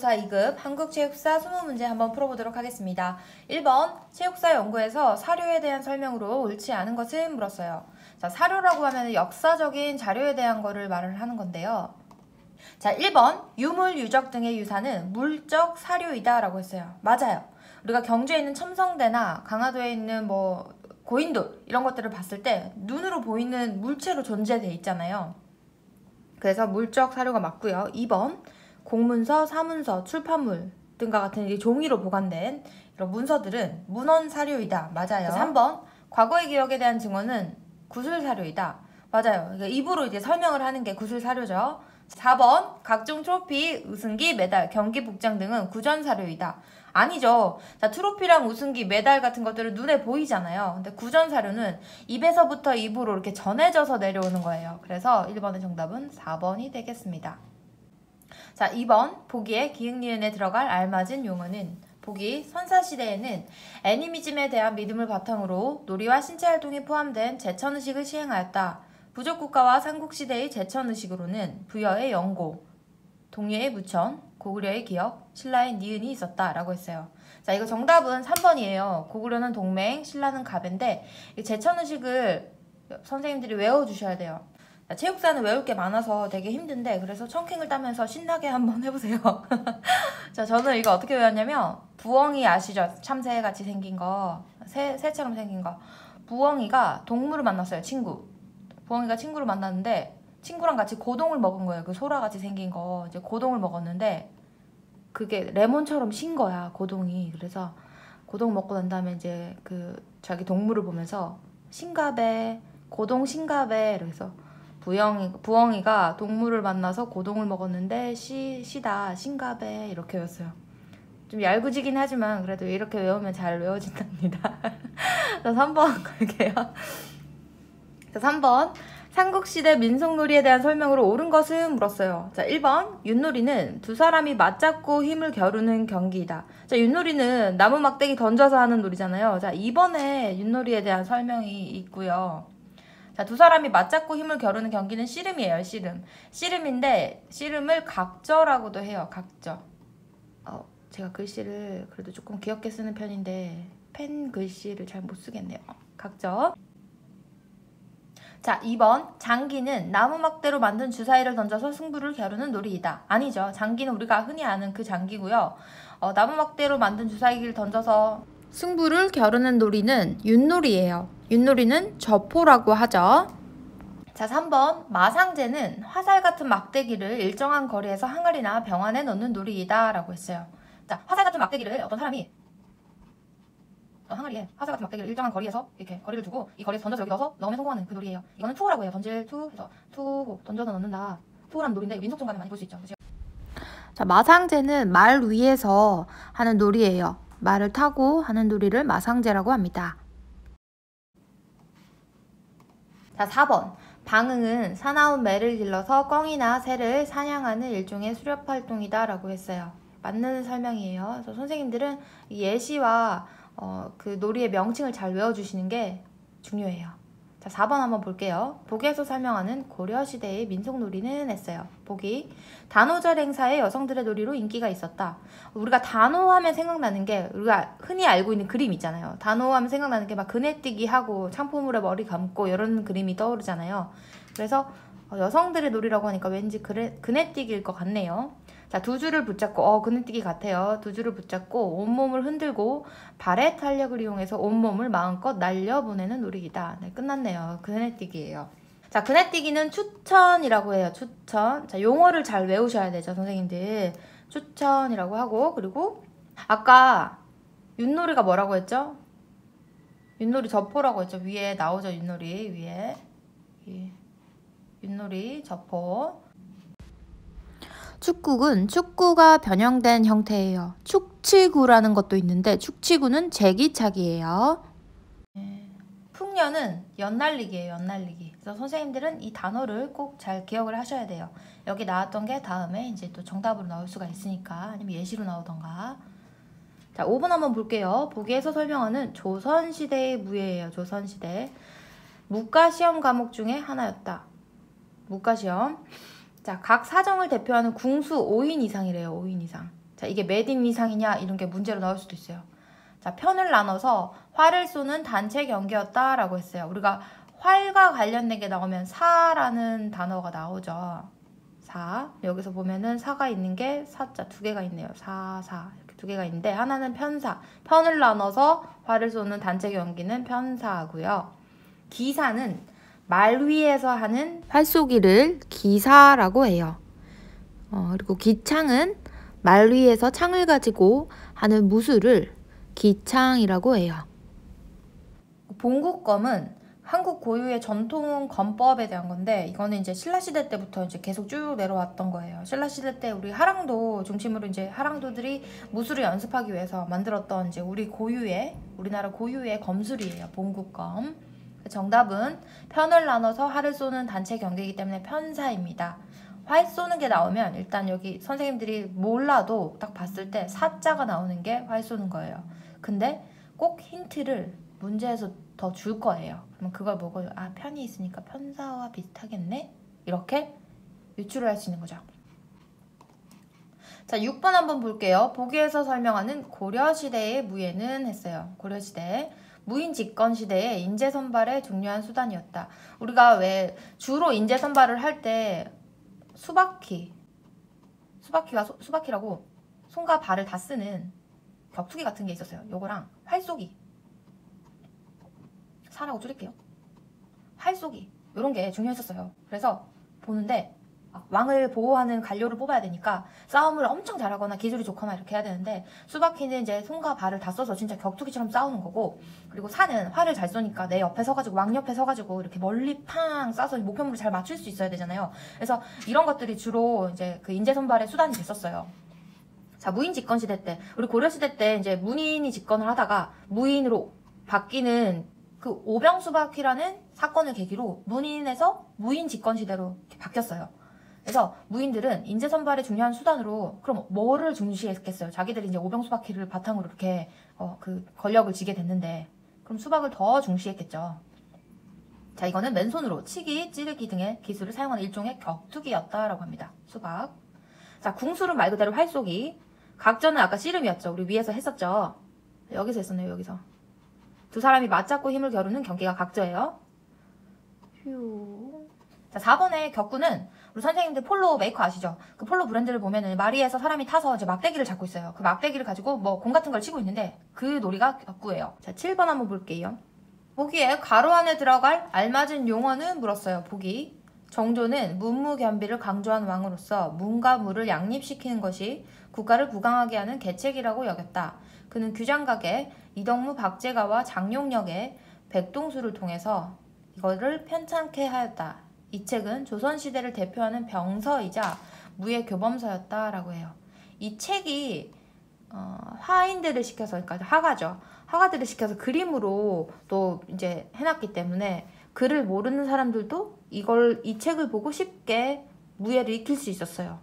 국가교사 2급 한국체육사 20문제 한번 풀어보도록 하겠습니다. 1번 체육사 연구에서 사료에 대한 설명으로 옳지 않은 것을 물었어요. 자, 사료라고 하면 역사적인 자료에 대한 거를 말을 하는 건데요. 자, 1번 유물, 유적 등의 유산은 물적 사료이다 라고 했어요. 맞아요. 우리가 경주에 있는 첨성대나 강화도에 있는 고인돌 이런 것들을 봤을 때 눈으로 보이는 물체로 존재되어 있잖아요. 그래서 물적 사료가 맞고요. 2번 공문서, 사문서, 출판물 등과 같은 종이로 보관된 이런 문서들은 문헌 사료이다. 맞아요. 3번 과거의 기억에 대한 증언은 구술 사료이다. 맞아요. 그러니까 입으로 이제 설명을 하는 게 구술 사료죠. 4번 각종 트로피, 우승기, 메달, 경기 복장 등은 구전 사료이다. 아니죠. 자, 트로피랑 우승기, 메달 같은 것들은 눈에 보이잖아요. 근데 구전 사료는 입에서부터 입으로 이렇게 전해져서 내려오는 거예요. 그래서 1번의 정답은 4번이 되겠습니다. 자, 2번 보기에 기흥리은에 들어갈 알맞은 용어는 보기 선사시대에는 애니미즘에 대한 믿음을 바탕으로 놀이와 신체활동이 포함된 제천의식을 시행하였다. 부족국가와 삼국시대의 제천의식으로는 부여의 영고, 동예의 무천, 고구려의 기역, 신라의 니은이 있었다 라고 했어요. 자, 이거 정답은 3번이에요. 고구려는 동맹, 신라는 갑인데 제천의식을 선생님들이 외워주셔야 돼요. 자, 체육사는 외울 게 많아서 되게 힘든데 그래서 청킹을 따면서 신나게 한번 해보세요. 자, 저는 이거 어떻게 외웠냐면 부엉이 아시죠? 참새같이 생긴 거, 새처럼 생긴 거. 부엉이가 동물을 만났어요. 친구. 부엉이가 친구를 만났는데 친구랑 같이 고동을 먹은 거예요. 그 소라같이 생긴 거 이제 고동을 먹었는데 그게 레몬처럼 신 거야, 고동이. 그래서 고동 먹고 난 다음에 이제 그 자기 동물을 보면서 신갑에 고동 신갑에 이래서 부엉이가 동물을 만나서 고동을 먹었는데 시다 신갑에 이렇게 외웠어요. 좀 얄궂이긴 하지만 그래도 이렇게 외우면 잘 외워진답니다. 자, 3번 갈게요. 자, 3번 삼국시대 민속놀이에 대한 설명으로 옳은 것은 물었어요. 자, 1번 윷놀이는 두 사람이 맞잡고 힘을 겨루는 경기이다. 자, 윷놀이는 나무 막대기 던져서 하는 놀이잖아요. 자, 2번에 윷놀이에 대한 설명이 있고요. 자, 두 사람이 맞잡고 힘을 겨루는 경기는 씨름이에요. 씨름인데 씨름을 각저라고도 해요. 각저. 제가 글씨를 그래도 조금 귀엽게 쓰는 편인데 펜 글씨를 잘 못 쓰겠네요. 각저. 자, 2번 장기는 나무 막대로 만든 주사위를 던져서 승부를 겨루는 놀이이다. 아니죠. 장기는 우리가 흔히 아는 그 장기고요. 나무 막대로 만든 주사위를 던져서 승부를 겨루는 놀이는 윷놀이예요. 윷놀이는 저포라고 하죠. 자, 3번 마상제는 화살 같은 막대기를 일정한 거리에서 항아리나 병 안에 넣는 놀이이다 라고 했어요. 자, 화살 같은 막대기를 어떤 사람이 항아리에 화살 같은 막대기를 일정한 거리에서 이렇게 거리를 두고 이 거리에서 던져서 여기 넣어서 넣으면 성공하는 그 놀이에요. 이거는 투어라고 해요. 던질 투, 그래서 투고 던져서 넣는다. 투어라는 놀이인데 민속촌 가면 많이 볼 수 있죠. 그치? 자, 마상제는 말 위에서 하는 놀이예요. 말을 타고 하는 놀이를 마상제라고 합니다. 자, 4번 방응은 사나운 매를 길러서 꿩이나 새를 사냥하는 일종의 수렵활동이다 라고 했어요. 맞는 설명이에요. 그래서 선생님들은 예시와 그 놀이의 명칭을 잘 외워주시는 게 중요해요. 자, 4번 한번 볼게요. 보기에서 설명하는 고려시대의 민속놀이는 했어요. 보기 단오절 행사에 여성들의 놀이로 인기가 있었다. 우리가 단오하면 생각나는 게 우리가 흔히 알고 있는 그림 있잖아요. 단오하면 생각나는 게 막 그네뛰기 하고 창포물에 머리 감고 이런 그림이 떠오르잖아요. 그래서 여성들의 놀이라고 하니까 왠지 그네뛰기일 것 같네요. 자, 두 줄을 붙잡고 그네뛰기 같아요. 두 줄을 붙잡고 온몸을 흔들고 발의 탄력을 이용해서 온몸을 마음껏 날려보내는 놀이기다. 네, 끝났네요. 그네뛰기예요. 자, 그네뛰기는 추천이라고 해요. 추천. 자, 용어를 잘 외우셔야 되죠, 선생님들. 추천이라고 하고, 그리고 아까 윷놀이가 뭐라고 했죠? 윷놀이 저포라고 했죠. 위에 나오죠, 윷놀이. 위에. 윷놀이 저포. 축구는 축구가 변형된 형태예요. 축치구라는 것도 있는데 축치구는 제기차기예요. 풍년은 연날리기예요. 연날리기. 그래서 선생님들은 이 단어를 꼭 잘 기억을 하셔야 돼요. 여기 나왔던 게 다음에 이제 또 정답으로 나올 수가 있으니까 아니면 예시로 나오던가. 자, 5번 한번 볼게요. 보기에서 설명하는 조선시대의 무예예요. 조선시대. 문과시험 과목 중에 하나였다. 문과시험. 자, 각 사정을 대표하는 궁수 5인 이상이래요. 5인 이상. 자, 자, 이게 몇 인 이상이냐 이런 게 문제로 나올 수도 있어요. 자, 편을 나눠서 활을 쏘는 단체 경기였다라고 했어요. 우리가 활과 관련된 게 나오면 사라는 단어가 나오죠. 사. 여기서 보면은 사가 있는 게 사자 두 개가 있네요. 사 이렇게 두 개가 있는데 하나는 편사. 편을 나눠서 활을 쏘는 단체 경기는 편사고요. 기사는 말 위에서 하는 활쏘기를 기사라고 해요. 그리고 기창은 말 위에서 창을 가지고 하는 무술을 기창이라고 해요. 봉국검은 한국 고유의 전통 검법에 대한 건데, 이거는 이제 신라시대 때부터 이제 계속 쭉 내려왔던 거예요. 신라시대 때 우리 하랑도 중심으로 이제 하랑도들이 무술을 연습하기 위해서 만들었던 이제 우리나라 고유의 검술이에요. 봉국검. 정답은 편을 나눠서 활을 쏘는 단체 경기이기 때문에 편사입니다. 활 쏘는 게 나오면 일단 여기 선생님들이 몰라도 딱 봤을 때 사자가 나오는 게 활 쏘는 거예요. 근데 꼭 힌트를 문제에서 더 줄 거예요. 그러면 그걸 보고 아, 편이 있으니까 편사와 비슷하겠네? 이렇게 유추를 할 수 있는 거죠. 자, 6번 한번 볼게요. 보기에서 설명하는 고려시대의 무예는 했어요. 고려시대. 무인 집권 시대의 인재 선발의 중요한 수단이었다. 우리가 왜 주로 인재 선발을 할 때 수바키라고 손과 발을 다 쓰는 격투기 같은 게 있었어요. 요거랑 활쏘기, 사라고 줄일게요. 활쏘기 요런 게 중요했었어요. 그래서 보는데 왕을 보호하는 관료를 뽑아야 되니까 싸움을 엄청 잘하거나 기술이 좋거나 이렇게 해야 되는데, 수바키는 이제 손과 발을 다 써서 진짜 격투기처럼 싸우는 거고, 그리고 사는 활을 잘 쏘니까 내 옆에 서가지고 왕 옆에 서가지고 이렇게 멀리 팡 쏴서 목표물을 잘 맞출 수 있어야 되잖아요. 그래서 이런 것들이 주로 이제 그 인재 선발의 수단이 됐었어요. 자, 무인 집권 시대 때, 우리 고려 시대 때 이제 문인이 집권을 하다가 무인으로 바뀌는 그 오병수바키라는 사건을 계기로 문인에서 무인 집권 시대로 이렇게 바뀌었어요. 그래서 무인들은 인재 선발의 중요한 수단으로 그럼 뭐를 중시했겠어요? 자기들이 이제 오병수바키를 바탕으로 이렇게 그 권력을 쥐게 됐는데, 그럼 수박을 더 중시했겠죠. 자, 이거는 맨손으로 치기, 찌르기 등의 기술을 사용하는 일종의 격투기였다라고 합니다. 수박. 자, 궁술은 말 그대로 활쏘기. 각전은 아까 씨름이었죠. 우리 위에서 했었죠. 여기서 했었네요. 여기서. 두 사람이 맞잡고 힘을 겨루는 경기가 각저예요. 휴. 자, 4번의 격구는 우리 선생님들 폴로 메이커 아시죠? 그 폴로 브랜드를 보면은 마리에서 사람이 타서 이제 막대기를 잡고 있어요. 그 막대기를 가지고 뭐 공 같은 걸 치고 있는데 그 놀이가 격구예요. 자, 7번 한번 볼게요. 보기에 가로 안에 들어갈 알맞은 용어는 물었어요. 보기. 정조는 문무견비를 강조한 왕으로서 문과 무를 양립시키는 것이 국가를 부강하게 하는 계책이라고 여겼다. 그는 규장각에 이덕무 박제가와 장용력의 백동수를 통해서 이거를 편찮게 하였다. 이 책은 조선시대를 대표하는 병서이자 무예 교범서였다라고 해요. 이 책이 화인들을 시켜서, 그러니까 화가죠. 화가들을 시켜서 그림으로 또 이제 해놨기 때문에 글을 모르는 사람들도 이 책을 보고 쉽게 무예를 익힐 수 있었어요.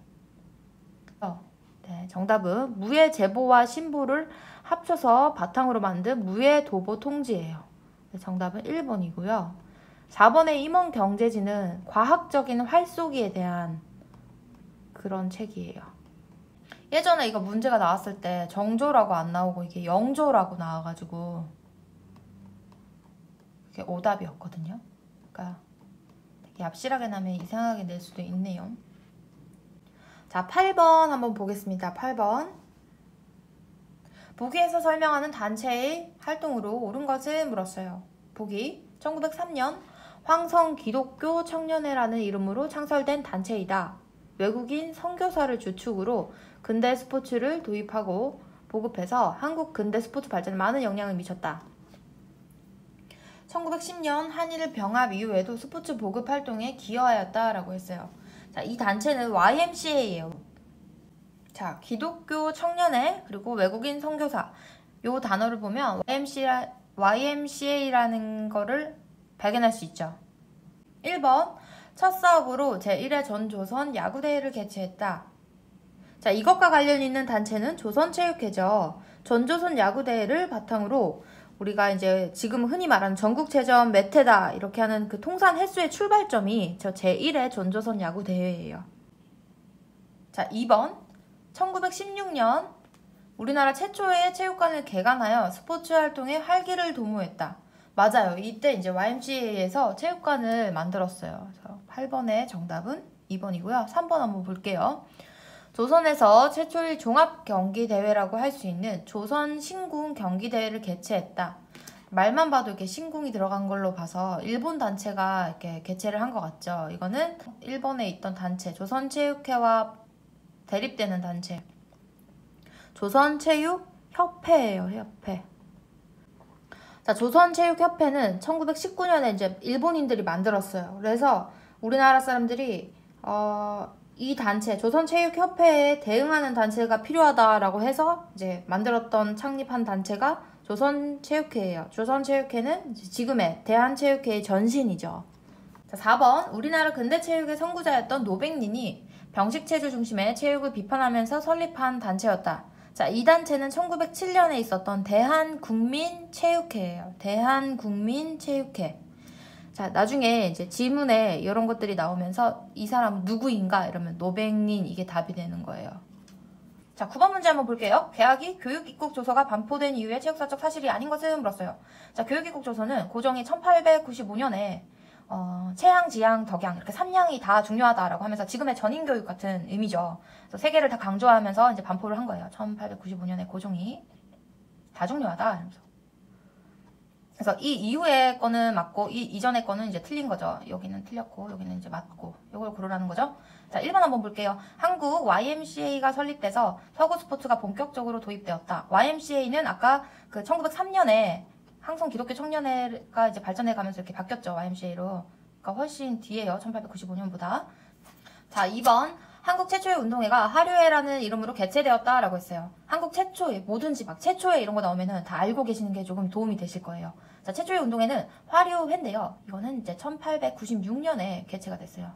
네, 정답은 무예 제보와 신보를 합쳐서 바탕으로 만든 무예 도보 통지예요. 네, 정답은 1번이고요. 4번의 임원 경제지는 과학적인 활쏘기에 대한 그런 책이에요. 예전에 이거 문제가 나왔을 때 정조라고 안 나오고 이게 영조라고 나와가지고 그게 오답이었거든요. 그러니까 되게 얍실하게 나면 이상하게 낼 수도 있네요. 자, 8번 한번 보겠습니다. 8번. 보기에서 설명하는 단체의 활동으로 옳은 것을 물었어요. 보기. 1903년 황성 기독교 청년회라는 이름으로 창설된 단체이다. 외국인 선교사를 주축으로 근대 스포츠를 도입하고 보급해서 한국 근대 스포츠 발전에 많은 영향을 미쳤다. 1910년 한일 병합 이후에도 스포츠 보급 활동에 기여하였다라고 했어요. 자, 이 단체는 YMCA예요. 자, 기독교 청년회 그리고 외국인 선교사 요 단어를 보면 YMCA라는 거를 발견할 수 있죠. 1번 첫 사업으로 제1회 전조선 야구대회를 개최했다. 자, 이것과 관련 있는 단체는 조선체육회죠. 전조선 야구대회를 바탕으로 우리가 이제 지금 흔히 말하는 전국체전 메테다 이렇게 하는 그 통산 횟수의 출발점이 저 제1회 전조선 야구대회예요. 자, 2번 1916년 우리나라 최초의 체육관을 개관하여 스포츠 활동에 활기를 도모했다. 맞아요. 이때 이제 YMCA에서 체육관을 만들었어요. 그래서 8번의 정답은 2번이고요. 3번 한번 볼게요. 조선에서 최초의 종합 경기 대회라고 할 수 있는 조선 신궁 경기 대회를 개최했다. 말만 봐도 이렇게 신궁이 들어간 걸로 봐서 일본 단체가 이렇게 개최를 한 것 같죠. 이거는 일본에 있던 단체, 조선체육회와 대립되는 단체. 조선체육협회예요, 협회. 자, 조선체육협회는 1919년에 이제 일본인들이 만들었어요. 그래서 우리나라 사람들이 이 단체, 조선체육협회에 대응하는 단체가 필요하다라고 해서 이제 만들었던 창립한 단체가 조선체육회예요. 조선체육회는 지금의 대한체육회의 전신이죠. 자, 4번 우리나라 근대체육의 선구자였던 노백린이 병식체조 중심의 체육을 비판하면서 설립한 단체였다. 자, 이 단체는 1907년에 있었던 대한국민체육회예요. 대한국민체육회. 자, 나중에 이제 지문에 이런 것들이 나오면서 이 사람 누구인가 이러면 노백린 이게 답이 되는 거예요. 자, 9번 문제 한번 볼게요. 개학이 교육입국 조서가 반포된 이후에 체육사적 사실이 아닌 것은 물었어요. 자, 교육입국 조서는 고종이 1895년에 체양, 지양, 덕양 이렇게 3양이 다 중요하다라고 하면서 지금의 전인교육 같은 의미죠. 그래서 세 개를 다 강조하면서 이제 반포를 한 거예요. 1895년에 고종이 다 중요하다 이러면서. 그래서 이 이후의 거는 맞고 이 이전의 거는 이제 틀린 거죠. 여기는 틀렸고 여기는 이제 맞고 이걸 고르라는 거죠. 자, 1번 한번 볼게요. 한국 YMCA가 설립돼서 서구 스포츠가 본격적으로 도입되었다. YMCA는 아까 그 1903년에 항성 기독교 청년회가 이제 발전해 가면서 이렇게 바뀌었죠. YMCA로. 그러니까 훨씬 뒤에요. 1895년보다. 자, 2번. 한국 최초의 운동회가 하류회라는 이름으로 개최되었다라고 했어요. 한국 최초의, 뭐든지 막 최초의 이런 거 나오면은 다 알고 계시는 게 조금 도움이 되실 거예요. 자, 최초의 운동회는 화류회인데요. 이거는 이제 1896년에 개최가 됐어요.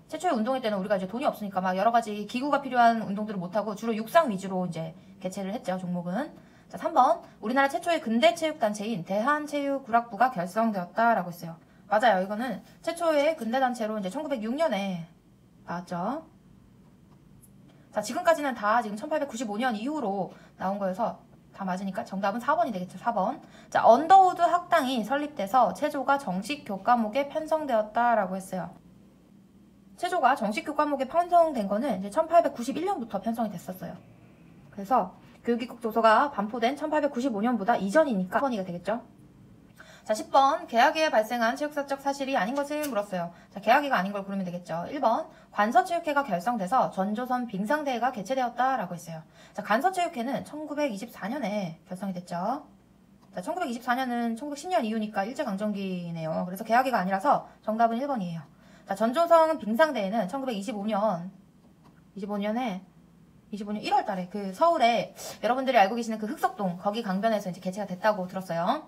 최초의 운동회 때는 우리가 이제 돈이 없으니까 막 여러 가지 기구가 필요한 운동들을 못하고 주로 육상 위주로 이제 개최를 했죠, 종목은. 자, 3번. 우리나라 최초의 근대체육단체인 대한체육구락부가 결성되었다라고 했어요. 맞아요. 이거는 최초의 근대단체로 이제 1906년에 나왔죠. 자, 지금까지는 다 지금 1895년 이후로 나온 거여서 다 맞으니까 정답은 4번이 되겠죠. 4번. 자, 언더우드 학당이 설립돼서 체조가 정식 교과목에 편성되었다라고 했어요. 체조가 정식 교과목에 편성된 거는 이제 1891년부터 편성이 됐었어요. 그래서 교육입국 조서가 반포된 1895년보다 이전이니까 4번이가 되겠죠. 자, 10번. 개학기에 발생한 체육사적 사실이 아닌 것을 물었어요. 자, 개학기가 아닌 걸 고르면 되겠죠. 1번. 관서체육회가 결성돼서 전조선 빙상대회가 개최되었다라고 했어요. 자, 관서체육회는 1924년에 결성이 됐죠. 자, 1924년은 1910년 이후니까 일제강점기네요. 그래서 개학기가 아니라서 정답은 1번이에요. 자, 전조선 빙상대회는 1925년에 1월 달에 그 서울에 여러분들이 알고 계시는 그 흑석동 거기 강변에서 이제 개최가 됐다고 들었어요.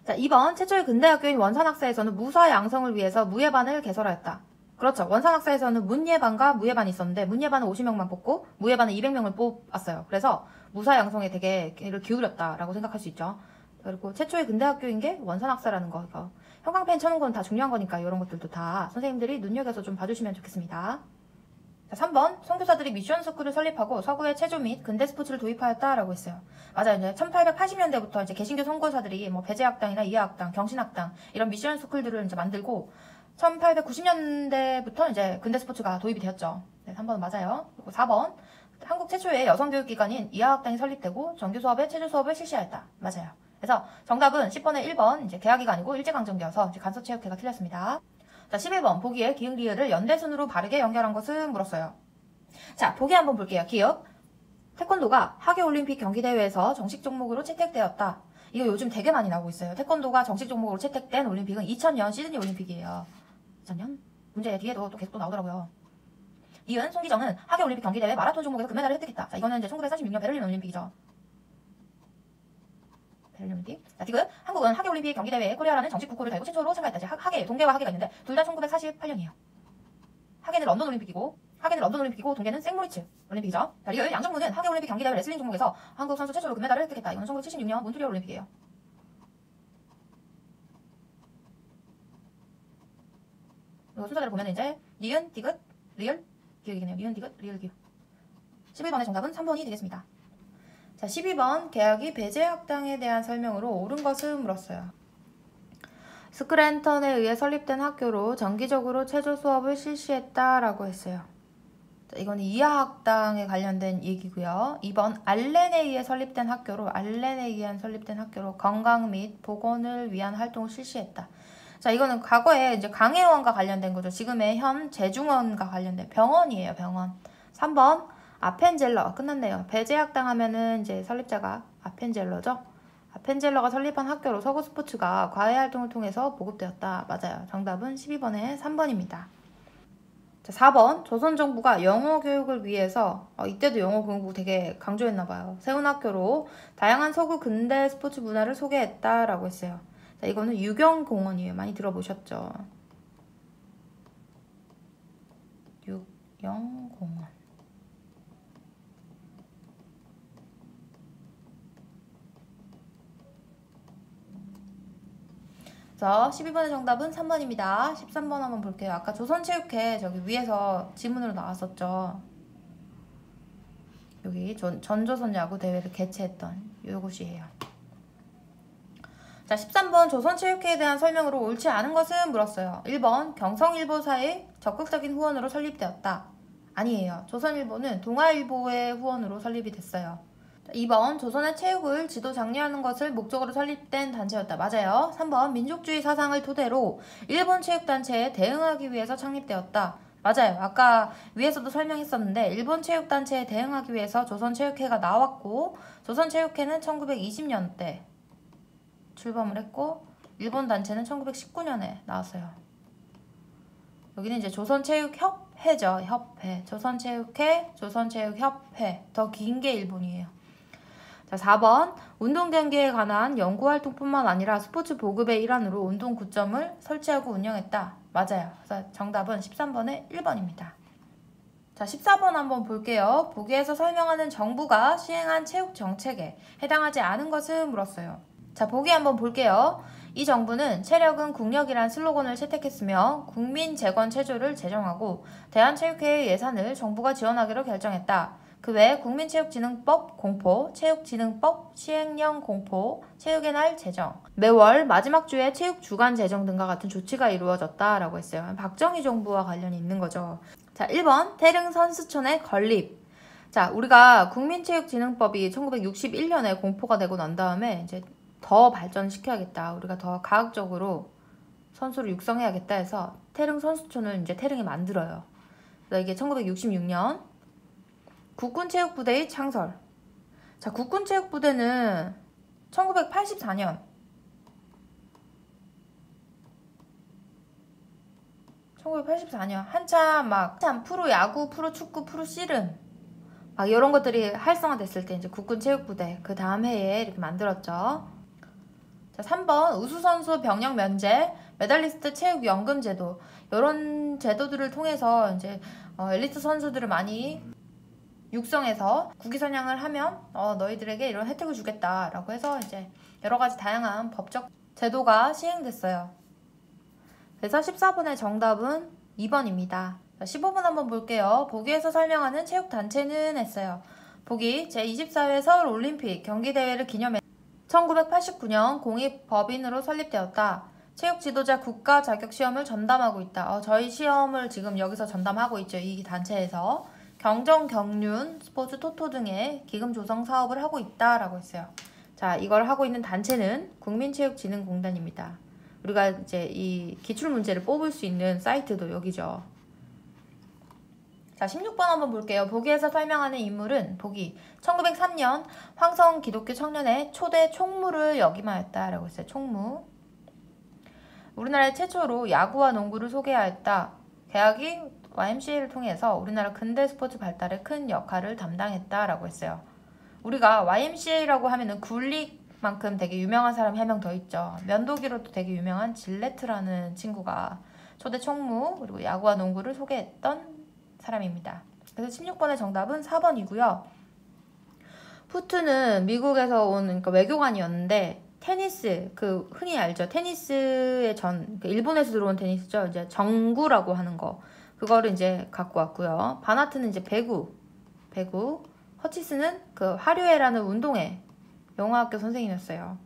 자, 2번. 최초의 근대학교인 원산학사에서는 무사 양성을 위해서 무예반을 개설하였다. 그렇죠. 원산학사에서는 문예반과 무예반이 있었는데 문예반은 50명만 뽑고 무예반은 200명을 뽑았어요. 그래서 무사 양성에 되게 를 기울였다라고 생각할 수 있죠. 그리고 최초의 근대학교인 게 원산학사라는 거. 이거 형광펜 쳐는 건 다 중요한 거니까 이런 것들도 다 선생님들이 눈여겨서 좀 봐주시면 좋겠습니다. 자, 3번. 선교사들이 미션 스쿨을 설립하고 서구의 체조 및 근대 스포츠를 도입하였다라고 했어요. 맞아요. 이제 1880년대부터 이제 개신교 선교사들이 뭐 배제학당이나 이하학당, 경신학당 이런 미션 스쿨들을 이제 만들고 1890년대부터 이제 근대 스포츠가 도입이 되었죠. 네, 3번은 맞아요. 그리고 4번. 한국 최초의 여성교육기관인 이하학당이 설립되고 정규 수업에 체조 수업을 실시하였다. 맞아요. 그래서 정답은 10번에 1번 이제 개학기가 아니고 일제강점기여서 이제 간서체육회가 틀렸습니다. 자, 11번. 보기에 기역, 리을을 연대순으로 바르게 연결한 것은 물었어요. 자, 보기 한번 볼게요. 기역. 태권도가 하계올림픽 경기대회에서 정식 종목으로 채택되었다. 이거 요즘 되게 많이 나오고 있어요. 태권도가 정식 종목으로 채택된 올림픽은 2000년 시드니 올림픽이에요. 2000년? 문제 뒤에도 또 계속 또 나오더라고요. 이은, 송기정은 하계올림픽 경기대회 마라톤 종목에서 금메달을 획득했다. 자, 이거는 이제 1936년 베를린 올림픽이죠. 베를린 올림픽. 자, 디귿. 한국은 하계올림픽 경기대회에 코리아라는 정식 국호를 달고 최초로 참가했다. 하계, 동계와 하계가 있는데 둘 다 1948년이에요. 하계는 런던 올림픽이고 동계는 생모리츠 올림픽이죠. 자, 리을. 양정문은 하계올림픽 경기대회 레슬링 종목에서 한국 선수 최초로 금메달을 획득했다. 이거는 1976년 몬트리올 올림픽이에요. 그리고 순서대로 보면 이제 니은, 디귿, 리을, 기억이네요. 리은 디귿 리을 기억. 11번의 정답은 3번이 되겠습니다. 자, 12번 계약이 배제학당에 대한 설명으로 옳은 것을 물었어요. 스크랜턴에 의해 설립된 학교로 정기적으로 체조 수업을 실시했다라고 했어요. 자, 이거는 이하학당에 관련된 얘기고요. 2번 알렌에 의해 설립된 학교로 건강 및 보건을 위한 활동을 실시했다. 자, 이거는 과거에 이제 강혜원과 관련된 거죠. 지금의 현 재중원과 관련된 병원이에요. 병원. 3번 아펜젤러. 끝났네요. 배제학당 하면은 이제 설립자가 아펜젤러죠. 아펜젤러가 설립한 학교로 서구 스포츠가 과외 활동을 통해서 보급되었다. 맞아요. 정답은 12번의 3번입니다. 자, 4번 조선 정부가 영어 교육을 위해서 이때도 영어 공부 되게 강조했나봐요. 세운 학교로 다양한 서구 근대 스포츠 문화를 소개했다라고 했어요. 자, 이거는 유경공원이에요. 많이 들어보셨죠? 유경공원. 자, 12번의 정답은 3번입니다. 13번 한번 볼게요. 아까 조선체육회 저기 위에서 지문으로 나왔었죠. 여기 전조선 야구 대회를 개최했던 이곳이에요. 자, 13번 조선체육회에 대한 설명으로 옳지 않은 것은 물었어요. 1번 경성일보사의 적극적인 후원으로 설립되었다. 아니에요. 조선일보는 동아일보의 후원으로 설립이 됐어요. 2번 조선의 체육을 지도 장려하는 것을 목적으로 설립된 단체였다. 맞아요. 3번 민족주의 사상을 토대로 일본 체육단체에 대응하기 위해서 창립되었다. 맞아요. 아까 위에서도 설명했었는데 일본 체육단체에 대응하기 위해서 조선체육회가 나왔고 조선체육회는 1920년대 출범을 했고 일본 단체는 1919년에 나왔어요. 여기는 이제 조선체육협회죠. 협회. 조선체육회, 조선체육협회. 더 긴 게 일본이에요. 자, 4번 운동 경기에 관한 연구활동뿐만 아니라 스포츠 보급의 일환으로 운동 구점을 설치하고 운영했다. 맞아요. 그래서 정답은 13번의 1번입니다. 자, 14번 한번 볼게요. 보기에서 설명하는 정부가 시행한 체육 정책에 해당하지 않은 것을 물었어요. 자, 보기 한번 볼게요. 이 정부는 체력은 국력이란 슬로건을 채택했으며 국민재건 체조를 제정하고 대한체육회의 예산을 정부가 지원하기로 결정했다. 그 외 국민체육진흥법 공포, 체육진흥법 시행령 공포, 체육의 날 제정, 매월 마지막 주에 체육주간 제정 등과 같은 조치가 이루어졌다라고 했어요. 박정희 정부와 관련이 있는 거죠. 자, 1번 태릉선수촌의 건립. 자, 우리가 국민체육진흥법이 1961년에 공포가 되고 난 다음에 이제 더 발전시켜야겠다. 우리가 더 과학적으로 선수를 육성해야겠다 해서 태릉선수촌을 이제 태릉에 만들어요. 그래서 이게 1966년 국군체육부대의 창설. 자, 국군체육부대는 1984년 한참 프로야구, 프로축구, 프로씨름 막 이런 것들이 활성화됐을 때 이제 국군체육부대 그 다음 해에 이렇게 만들었죠. 자, 3번 우수선수 병역 면제, 메달리스트 체육연금 제도 이런 제도들을 통해서 이제 엘리트 선수들을 많이 육성해서 국위선양을 하면 너희들에게 이런 혜택을 주겠다라고 해서 이제 여러 가지 다양한 법적 제도가 시행됐어요. 그래서 14번의 정답은 2번입니다. 15번 한번 볼게요. 보기에서 설명하는 체육단체는 했어요. 보기 제24회 서울올림픽 경기대회를 기념해 1989년 공익법인으로 설립되었다. 체육지도자 국가 자격시험을 전담하고 있다. 저희 시험을 지금 여기서 전담하고 있죠. 이 단체에서. 경정, 경륜, 스포츠, 토토 등의 기금 조성 사업을 하고 있다라고 했어요. 자, 이걸 하고 있는 단체는 국민체육진흥공단입니다. 우리가 이제 이 기출문제를 뽑을 수 있는 사이트도 여기죠. 자, 16번 한번 볼게요. 보기에서 설명하는 인물은 보기 1903년 황성 기독교 청년의 초대 총무를 역임하였다라고 했어요. 총무. 우리나라의 최초로 야구와 농구를 소개하였다. 계약이 YMCA를 통해서 우리나라 근대 스포츠 발달에 큰 역할을 담당했다라고 했어요. 우리가 YMCA라고 하면은 굴릭만큼 되게 유명한 사람이 한 명 더 있죠. 면도기로도 되게 유명한 질레트라는 친구가 초대 총무 그리고 야구와 농구를 소개했던 사람입니다. 그래서 16번의 정답은 4번이고요. 푸트는 미국에서 온 그러니까 외교관이었는데 테니스 그 흔히 알죠. 테니스의 일본에서 들어온 테니스죠. 이제 정구라고 하는 거. 그거를 이제 갖고 왔고요. 바나트는 이제 배구. 허치스는 그 화류회라는 운동회 영어학교 선생님이었어요.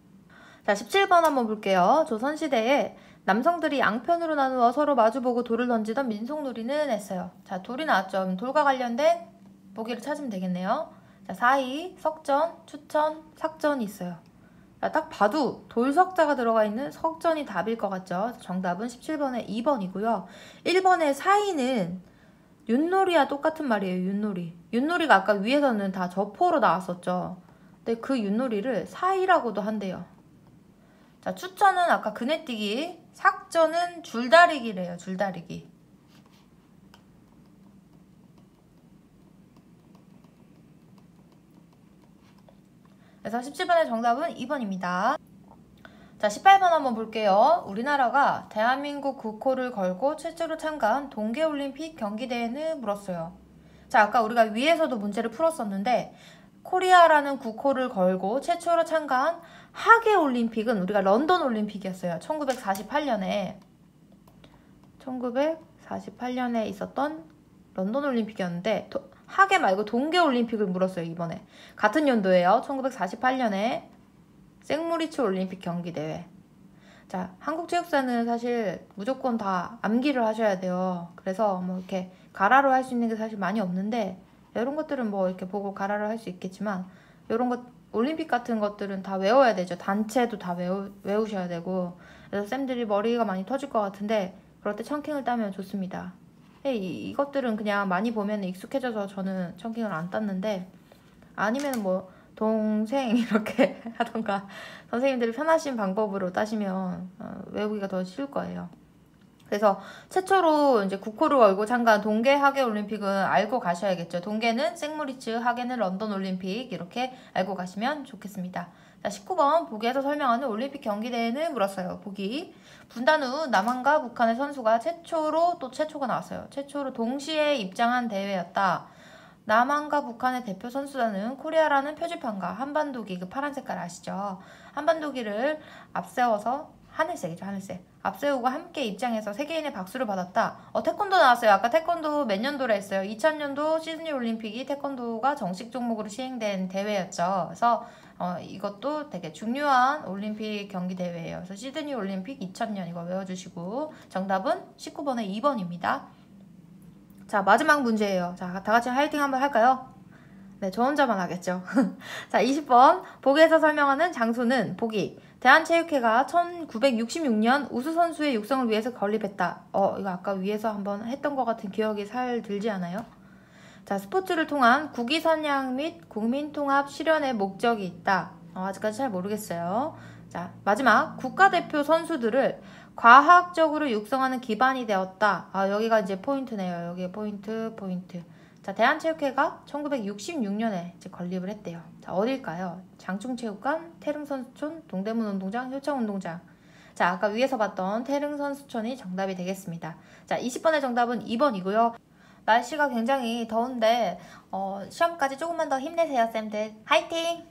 자, 17번 한번 볼게요. 조선시대에 남성들이 양편으로 나누어 서로 마주보고 돌을 던지던 민속놀이는 했어요. 자, 돌이 나왔죠. 돌과 관련된 보기를 찾으면 되겠네요. 자, 사희, 석전, 추천, 삭전이 있어요. 자, 딱 봐도 돌석자가 들어가 있는 석전이 답일 것 같죠. 정답은 17번에 2번이고요. 1번의 사희는 윷놀이와 똑같은 말이에요. 윷놀이. 윷놀이가 아까 위에서는 다 저포로 나왔었죠. 근데 그 윷놀이를 사희라고도 한대요. 자, 추천은 아까 그네뛰기, 삭전은 줄다리기래요. 줄다리기. 그래서 17번의 정답은 2번입니다. 자, 18번 한번 볼게요. 우리나라가 대한민국 국호를 걸고 최초로 참가한 동계올림픽 경기대회는 물었어요. 자, 아까 우리가 위에서도 문제를 풀었었는데 코리아라는 국호를 걸고 최초로 참가한 하계올림픽은 우리가 런던 올림픽이었어요. 1948년에 있었던 런던 올림픽이었는데 하계 말고 동계올림픽을 물었어요. 이번에 같은 연도예요. 1948년에 생무리츠 올림픽 경기대회. 자, 한국체육사는 사실 무조건 다 암기를 하셔야 돼요. 그래서 뭐 이렇게 가라로 할 수 있는 게 사실 많이 없는데 이런 것들은 뭐 이렇게 보고 가라로 할 수 있겠지만 이런 것 올림픽 같은 것들은 다 외워야 되죠. 단체도 다 외우셔야 되고. 그래서 쌤들이 머리가 많이 터질 것 같은데 그럴 때 청킹을 따면 좋습니다. 이것들은 그냥 많이 보면 익숙해져서 저는 청킹을 안 땄는데 아니면 뭐 동생 이렇게 하던가 선생님들이 편하신 방법으로 따시면 외우기가 더 쉬울 거예요. 그래서 최초로 이제 국호를 걸고 참가한 동계 하계 올림픽은 알고 가셔야겠죠. 동계는 생무리츠, 하계는 런던 올림픽 이렇게 알고 가시면 좋겠습니다. 자, 19번 보기에서 설명하는 올림픽 경기대회는 물었어요. 보기. 분단 후 남한과 북한의 선수가 최초가 나왔어요. 최초로 동시에 입장한 대회였다. 남한과 북한의 대표 선수단은 코리아라는 표지판과 한반도기, 그 파란 색깔 아시죠? 한반도기를 앞세워서 하늘색이죠, 하늘색. 앞세우고 함께 입장해서 세계인의 박수를 받았다. 태권도 나왔어요. 아까 태권도 몇 년도로 했어요? 2000년도 시드니 올림픽이 태권도가 정식 종목으로 시행된 대회였죠. 그래서 이것도 되게 중요한 올림픽 경기 대회예요. 그래서 시드니 올림픽 2000년 이거 외워주시고 정답은 19번에 2번입니다. 자, 마지막 문제예요. 자, 다 같이 화이팅 한번 할까요? 네, 저 혼자만 하겠죠. 자, 20번 보기에서 설명하는 장소는 보기. 대한체육회가 1966년 우수선수의 육성을 위해서 건립했다. 이거 아까 위에서 한번 했던 것 같은 기억이 살 들지 않아요? 자, 스포츠를 통한 국위선양 및 국민통합 실현의 목적이 있다. 아직까지 잘 모르겠어요. 자, 마지막 국가대표 선수들을 과학적으로 육성하는 기반이 되었다. 여기가 이제 포인트네요. 여기 포인트. 자, 대한체육회가 1966년에 이제 건립을 했대요. 자, 어딜까요? 장충체육관, 태릉선수촌, 동대문 운동장, 효창 운동장. 자, 아까 위에서 봤던 태릉선수촌이 정답이 되겠습니다. 자, 20번의 정답은 2번이고요. 날씨가 굉장히 더운데 시험까지 조금만 더 힘내세요, 쌤들. 화이팅!